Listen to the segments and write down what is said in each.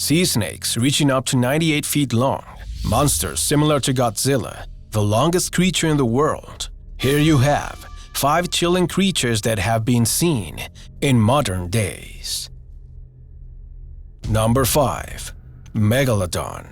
sea snakes reaching up to 98 feet long, monsters similar to Godzilla, the longest creature in the world. Here you have 5 chilling creatures that have been seen in modern days. Number 5. Megalodon.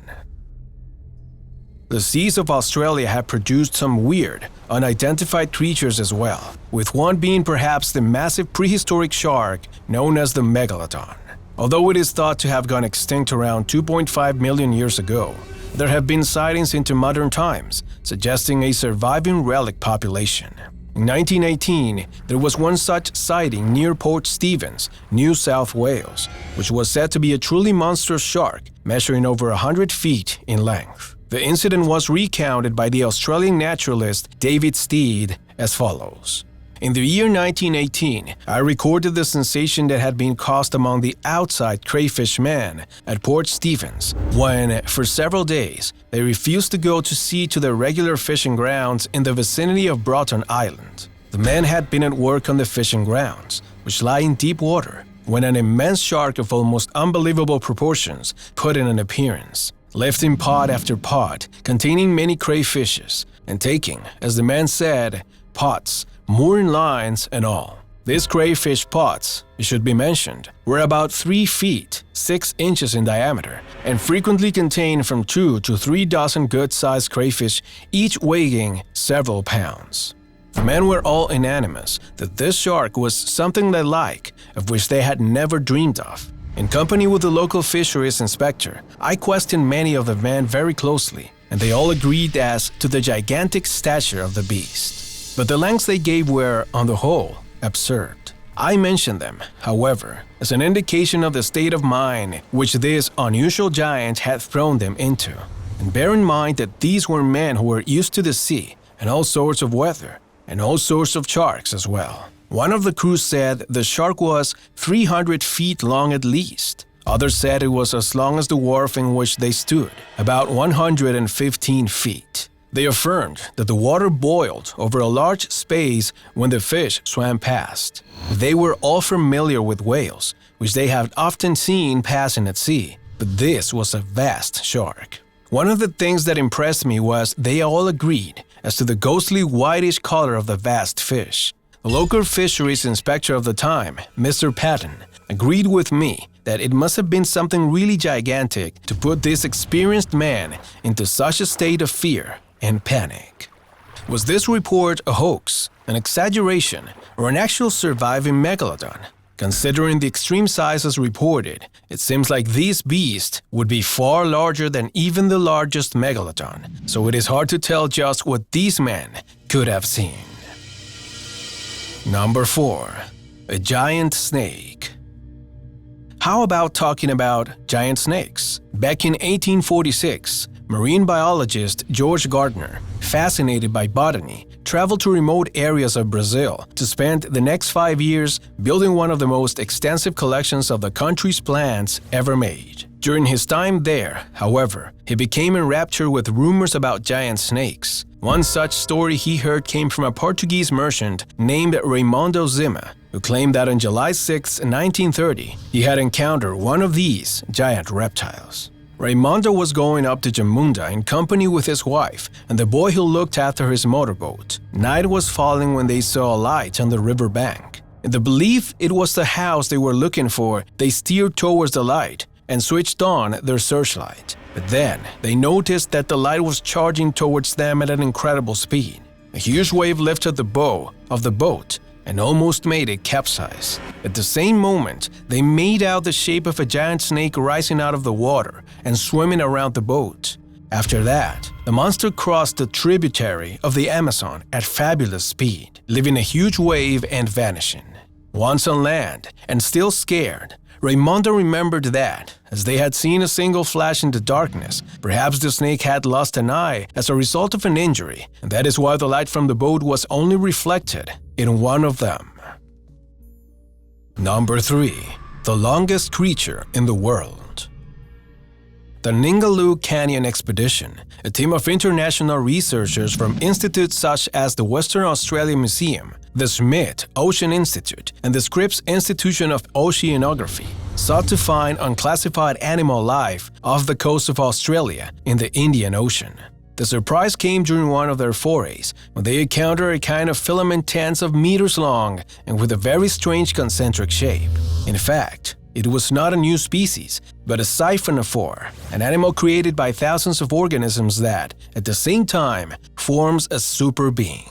The seas of Australia have produced some weird, unidentified creatures as well, with one being perhaps the massive prehistoric shark known as the Megalodon. Although it is thought to have gone extinct around 2.5 million years ago, there have been sightings into modern times, suggesting a surviving relic population. In 1918, there was one such sighting near Port Stephens, New South Wales, which was said to be a truly monstrous shark measuring over 100 feet in length. The incident was recounted by the Australian naturalist David Steed as follows. In the year 1918, I recorded the sensation that had been caused among the outside crayfish men at Port Stephens when, for several days, they refused to go to sea to their regular fishing grounds in the vicinity of Broughton Island. The men had been at work on the fishing grounds, which lie in deep water, when an immense shark of almost unbelievable proportions put in an appearance, lifting pot after pot containing many crayfishes, and taking, as the man said, pots, mooring lines and all. These crayfish pots, it should be mentioned, were about 3 feet, 6 inches in diameter, and frequently contained from 2 to 3 dozen good-sized crayfish, each weighing several pounds. The men were all unanimous that this shark was something they like, of which they had never dreamed of. In company with the local fisheries inspector, I questioned many of the men very closely, and they all agreed as to the gigantic stature of the beast. But the lengths they gave were, on the whole, absurd. I mentioned them, however, as an indication of the state of mind which this unusual giant had thrown them into. And bear in mind that these were men who were used to the sea and all sorts of weather, and all sorts of sharks as well. One of the crew said the shark was 300 feet long at least. Others said it was as long as the wharf in which they stood, about 115 feet. They affirmed that the water boiled over a large space when the fish swam past. They were all familiar with whales, which they had often seen passing at sea, but this was a vast shark. One of the things that impressed me was they all agreed as to the ghostly whitish color of the vast fish. The local fisheries inspector of the time, Mr. Patton, agreed with me that it must have been something really gigantic to put this experienced man into such a state of fear and panic. Was this report a hoax, an exaggeration, or an actual surviving megalodon? Considering the extreme sizes reported, it seems like this beast would be far larger than even the largest megalodon, so it is hard to tell just what these men could have seen. Number 4. A giant snake. How about talking about giant snakes? Back in 1846, marine biologist George Gardner, fascinated by botany, traveled to remote areas of Brazil to spend the next 5 years building one of the most extensive collections of the country's plants ever made. During his time there, however, he became enraptured with rumors about giant snakes. One such story he heard came from a Portuguese merchant named Raimundo Zima, who claimed that on July 6, 1930, he had encountered one of these giant reptiles. Raimundo was going up to Jamunda in company with his wife and the boy who looked after his motorboat. Night was falling when they saw a light on the river bank. In the belief it was the house they were looking for, they steered towards the light and switched on their searchlight. But then they noticed that the light was charging towards them at an incredible speed. A huge wave lifted the bow of the boat and almost made it capsize. At the same moment, they made out the shape of a giant snake rising out of the water and swimming around the boat. After that, the monster crossed the tributary of the Amazon at fabulous speed, leaving a huge wave and vanishing. Once on land, and still scared, Raimundo remembered that, as they had seen a single flash in the darkness, perhaps the snake had lost an eye as a result of an injury, and that is why the light from the boat was only reflected in one of them. Number 3. The longest creature in the world. The Ningaloo Canyon Expedition, a team of international researchers from institutes such as the Western Australia Museum, the Smith Ocean Institute, and the Scripps Institution of Oceanography, sought to find unclassified animal life off the coast of Australia in the Indian Ocean. The surprise came during one of their forays when they encountered a kind of filament tens of meters long and with a very strange concentric shape. In fact, it was not a new species, but a siphonophore, an animal created by thousands of organisms that, at the same time, forms a super being.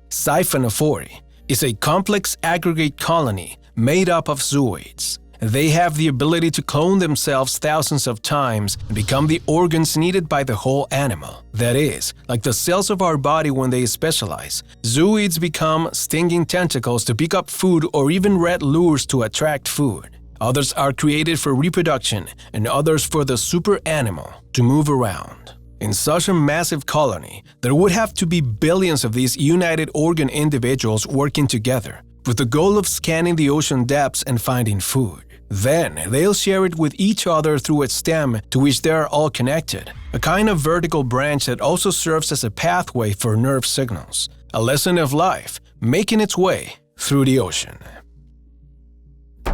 Siphonophore is a complex aggregate colony made up of zooids. They have the ability to clone themselves thousands of times and become the organs needed by the whole animal. That is, like the cells of our body when they specialize, zooids become stinging tentacles to pick up food or even red lures to attract food. Others are created for reproduction and others for the super animal to move around. In such a massive colony, there would have to be billions of these united organ individuals working together, with the goal of scanning the ocean depths and finding food. Then, they'll share it with each other through a stem to which they are all connected, a kind of vertical branch that also serves as a pathway for nerve signals, a lesson of life making its way through the ocean.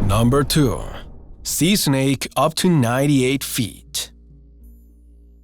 Number 2. Sea snake up to 98 feet.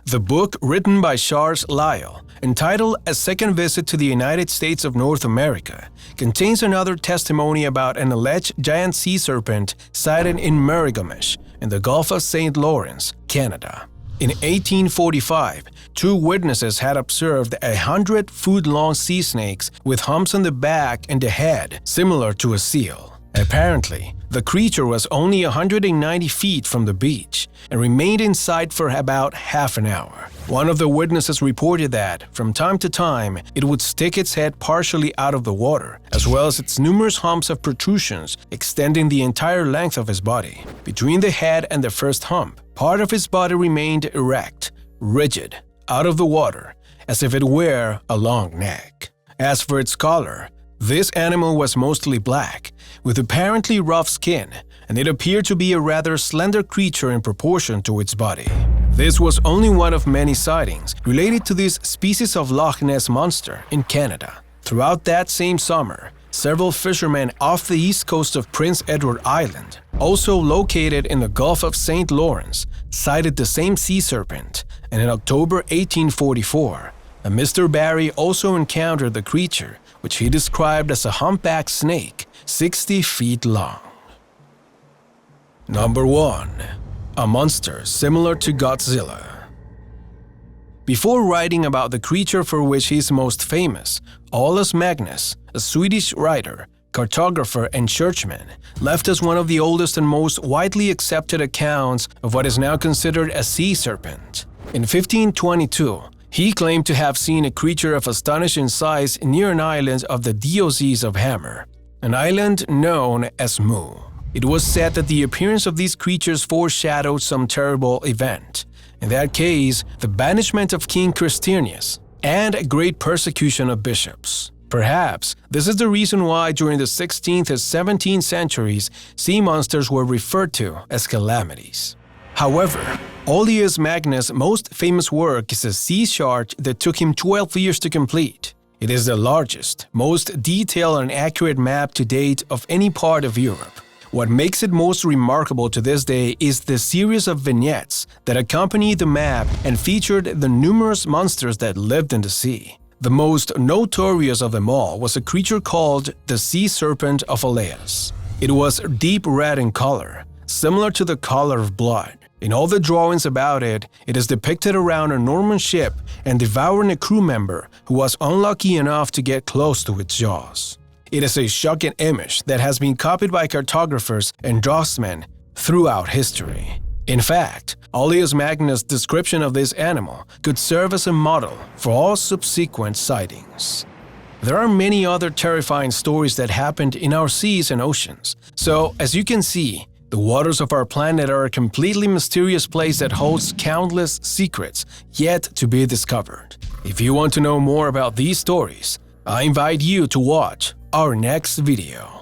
The book, written by Charles Lyell, entitled A Second Visit to the United States of North America, contains another testimony about an alleged giant sea serpent sighted in Miramichi, in the Gulf of St. Lawrence, Canada. In 1845, 2 witnesses had observed 100-foot-long sea snakes with humps on the back and the head similar to a seal. Apparently, the creature was only 190 feet from the beach and remained in sight for about half an hour. One of the witnesses reported that, from time to time, it would stick its head partially out of the water, as well as its numerous humps of protrusions extending the entire length of his body. Between the head and the first hump, part of his body remained erect, rigid, out of the water, as if it were a long neck. As for its color, this animal was mostly black, with apparently rough skin, and it appeared to be a rather slender creature in proportion to its body. This was only one of many sightings related to this species of Loch Ness monster in Canada. Throughout that same summer, several fishermen off the east coast of Prince Edward Island, also located in the Gulf of St. Lawrence, sighted the same sea serpent, and in October 1844, a Mr. Barry also encountered the creature, which he described as a humpback snake 60 feet long. Number 1. A monster similar to Godzilla. Before writing about the creature for which he is most famous, Olaus Magnus, a Swedish writer, cartographer, and churchman, left us one of the oldest and most widely accepted accounts of what is now considered a sea serpent. In 1522, he claimed to have seen a creature of astonishing size near an island of the Diocese of Hammer, an island known as Mu. It was said that the appearance of these creatures foreshadowed some terrible event, in that case, the banishment of King Christianus and a great persecution of bishops. Perhaps this is the reason why during the 16th and 17th centuries, sea monsters were referred to as calamities. However, Olaus Magnus' most famous work is a sea chart that took him 12 years to complete. It is the largest, most detailed and accurate map to date of any part of Europe. What makes it most remarkable to this day is the series of vignettes that accompanied the map and featured the numerous monsters that lived in the sea. The most notorious of them all was a creature called the sea serpent of Olaus. It was deep red in color, similar to the color of blood. In all the drawings about it, it is depicted around a Norman ship and devouring a crew member who was unlucky enough to get close to its jaws. It is a shocking image that has been copied by cartographers and draftsmen throughout history. In fact, Olaus Magnus' description of this animal could serve as a model for all subsequent sightings. There are many other terrifying stories that happened in our seas and oceans, so as you can see, the waters of our planet are a completely mysterious place that holds countless secrets yet to be discovered. If you want to know more about these stories, I invite you to watch our next video.